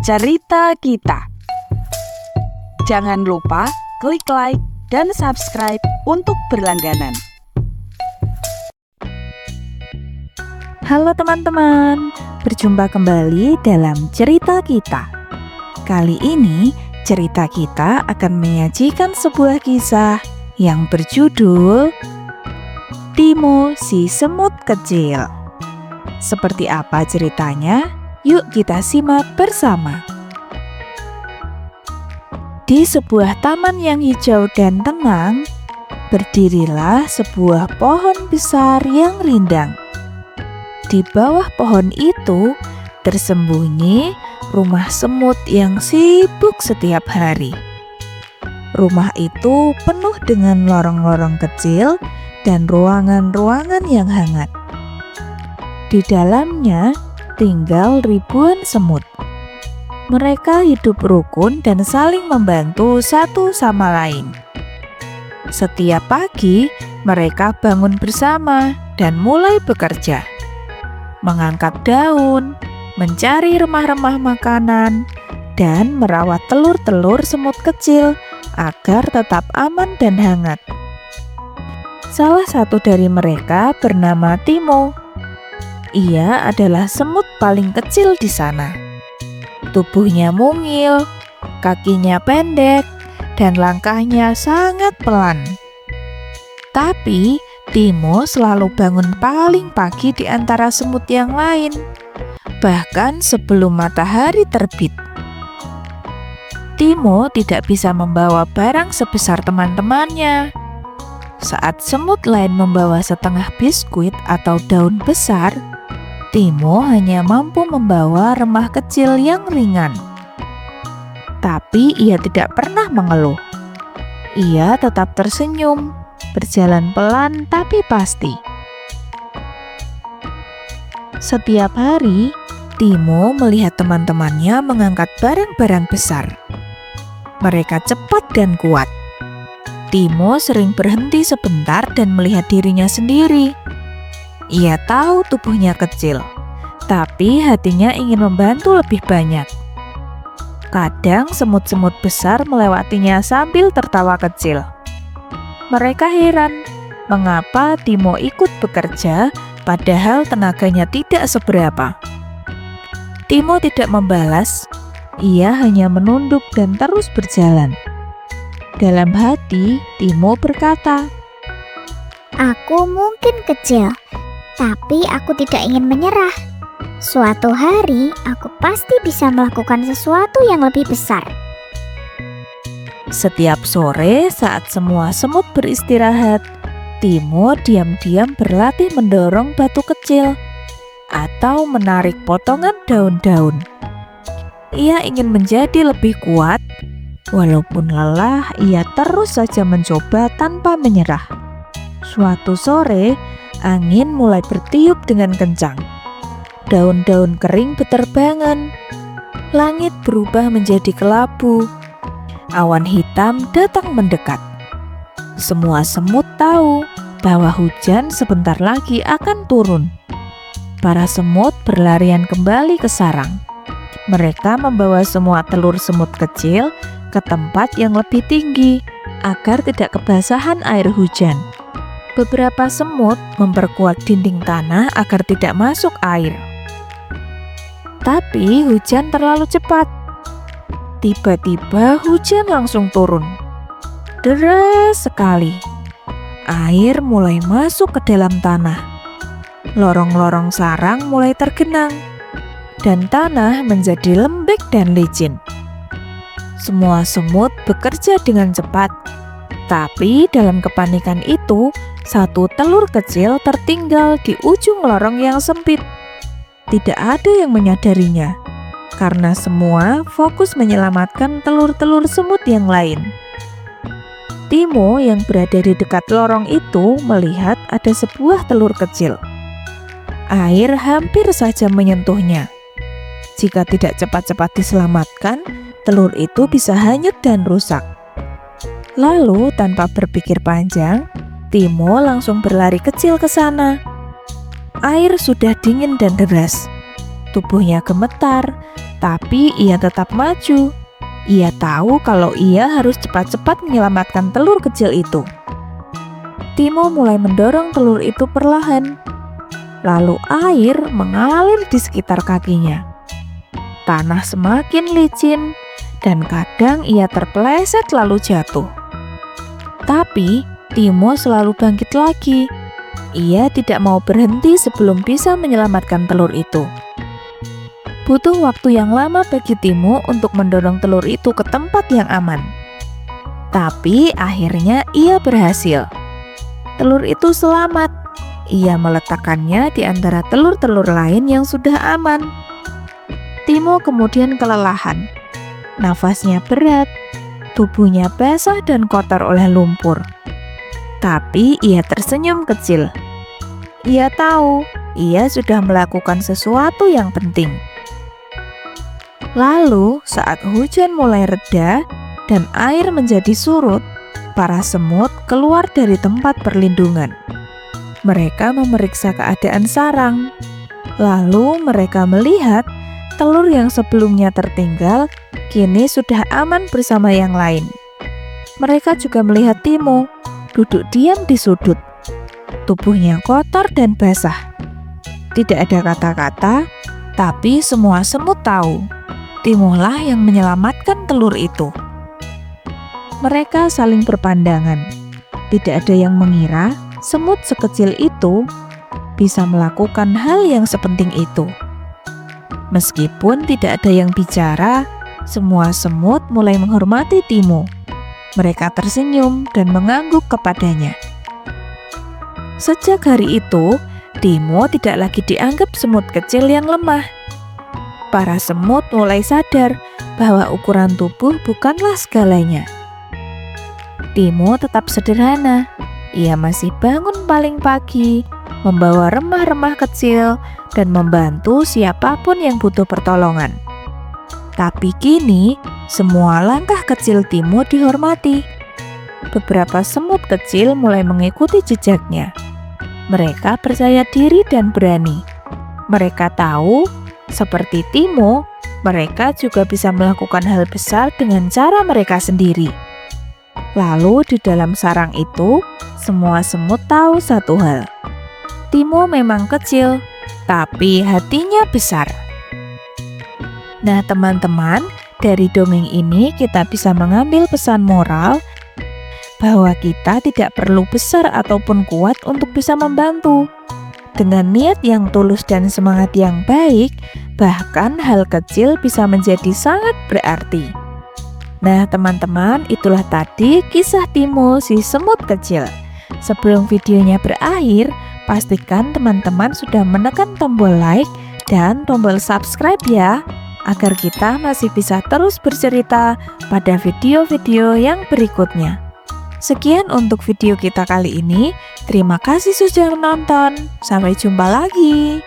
cerita kita. Jangan lupa klik like dan subscribe untuk berlangganan. Halo teman-teman, berjumpa kembali dalam cerita kita. Kali ini cerita kita akan menyajikan sebuah kisah yang berjudul Timo si semut kecil. Seperti apa ceritanya? Yuk kita simak bersama. Di sebuah taman yang hijau dan tenang, berdirilah sebuah pohon besar yang rindang. Di bawah pohon itu tersembunyi rumah semut yang sibuk setiap hari. Rumah itu penuh dengan lorong-lorong kecil dan ruangan-ruangan yang hangat. Di dalamnya tinggal ribuan semut. Mereka hidup rukun dan saling membantu satu sama lain. Setiap pagi, mereka bangun bersama dan mulai bekerja. Mengangkat daun, mencari remah-remah makanan, dan merawat telur-telur semut kecil agar tetap aman dan hangat. Salah satu dari mereka bernama Timo. Ia adalah semut paling kecil di sana. Tubuhnya mungil, kakinya pendek, dan langkahnya sangat pelan. Tapi Timo selalu bangun paling pagi di antara semut yang lain, bahkan sebelum matahari terbit. Timo tidak bisa membawa barang sebesar teman-temannya. Saat semut lain membawa setengah biskuit atau daun besar, Timo hanya mampu membawa remah kecil yang ringan. Tapi ia tidak pernah mengeluh. Ia tetap tersenyum, berjalan pelan tapi pasti. Setiap hari, Timo melihat teman-temannya mengangkat barang-barang besar. Mereka cepat dan kuat. Timo sering berhenti sebentar dan melihat dirinya sendiri. Ia tahu tubuhnya kecil, tapi hatinya ingin membantu lebih banyak. Kadang semut-semut besar melewatinya sambil tertawa kecil. Mereka heran, mengapa Timo ikut bekerja padahal tenaganya tidak seberapa. Timo tidak membalas, ia hanya menunduk dan terus berjalan. Dalam hati, Timo berkata, "Aku mungkin kecil, tapi aku tidak ingin menyerah. Suatu hari, aku pasti bisa melakukan sesuatu yang lebih besar." Setiap sore saat semua semut beristirahat, Timo diam-diam berlatih mendorong batu kecil atau menarik potongan daun-daun. Ia ingin menjadi lebih kuat. Walaupun lelah, ia terus saja mencoba tanpa menyerah. Suatu sore, angin mulai bertiup dengan kencang. Daun-daun kering beterbangan. Langit berubah menjadi kelabu. Awan hitam datang mendekat. Semua semut tahu bahwa hujan sebentar lagi akan turun. Para semut berlarian kembali ke sarang. Mereka membawa semua telur semut kecil ke tempat yang lebih tinggi agar tidak kebasahan air hujan. Beberapa semut memperkuat dinding tanah agar tidak masuk air. Tapi hujan terlalu cepat. Tiba-tiba hujan langsung turun. Deras sekali. Air mulai masuk ke dalam tanah. Lorong-lorong sarang mulai tergenang dan tanah menjadi lembek dan licin. Semua semut bekerja dengan cepat, tapi dalam kepanikan itu, satu telur kecil tertinggal di ujung lorong yang sempit. Tidak ada yang menyadarinya, karena semua fokus menyelamatkan telur-telur semut yang lain. Timo yang berada di dekat lorong itu melihat ada sebuah telur kecil. Air hampir saja menyentuhnya. Jika tidak cepat-cepat diselamatkan, telur itu bisa hanyut dan rusak. Lalu tanpa berpikir panjang, Timo langsung berlari kecil ke sana. Air sudah dingin dan deras. Tubuhnya gemetar, Tapi ia tetap maju. Ia tahu kalau ia harus cepat-cepat menyelamatkan telur kecil itu. Timo mulai mendorong telur itu perlahan. Lalu air mengalir di sekitar kakinya. Tanah semakin licin dan kadang ia terpeleset lalu jatuh. Tapi Timo selalu bangkit lagi. Ia tidak mau berhenti sebelum bisa menyelamatkan telur itu. Butuh waktu yang lama bagi Timo untuk mendorong telur itu ke tempat yang aman. Tapi akhirnya ia berhasil. Telur itu selamat. Ia meletakkannya di antara telur-telur lain yang sudah aman. Timo kemudian kelelahan. Nafasnya berat, tubuhnya basah dan kotor oleh lumpur. Tapi ia tersenyum kecil. Ia tahu ia sudah melakukan sesuatu yang penting. Lalu saat hujan mulai reda dan air menjadi surut, para semut keluar dari tempat perlindungan. Mereka memeriksa keadaan sarang. Lalu mereka melihat telur yang sebelumnya tertinggal kini sudah aman bersama yang lain. Mereka juga melihat Timo duduk diam di sudut. Tubuhnya kotor dan basah. Tidak ada kata-kata, tapi semua semut tahu Timolah yang menyelamatkan telur itu. Mereka saling berpandangan. Tidak ada yang mengira semut sekecil itu bisa melakukan hal yang sepenting itu. Meskipun tidak ada yang bicara, semua semut mulai menghormati Timo. Mereka tersenyum dan mengangguk kepadanya. Sejak hari itu, Timo tidak lagi dianggap semut kecil yang lemah. Para semut mulai sadar bahwa ukuran tubuh bukanlah segalanya. Timo tetap sederhana. Ia masih bangun paling pagi, membawa remah-remah kecil, dan membantu siapapun yang butuh pertolongan. Tapi kini, semua langkah kecil Timo dihormati. Beberapa semut kecil mulai mengikuti jejaknya. Mereka percaya diri dan berani. Mereka tahu, seperti Timo, mereka juga bisa melakukan hal besar dengan cara mereka sendiri. Lalu di dalam sarang itu, semua semut tahu satu hal. Timo memang kecil, tapi hatinya besar. Nah teman-teman, dari dongeng ini kita bisa mengambil pesan moral bahwa kita tidak perlu besar ataupun kuat untuk bisa membantu. Dengan niat yang tulus dan semangat yang baik, bahkan hal kecil bisa menjadi sangat berarti. Nah teman-teman, itulah tadi kisah Timo si semut kecil. Sebelum videonya berakhir, pastikan teman-teman sudah menekan tombol like dan tombol subscribe ya, agar kita masih bisa terus bercerita pada video-video yang berikutnya. Sekian untuk video kita kali ini. Terima kasih sudah menonton. Sampai jumpa lagi.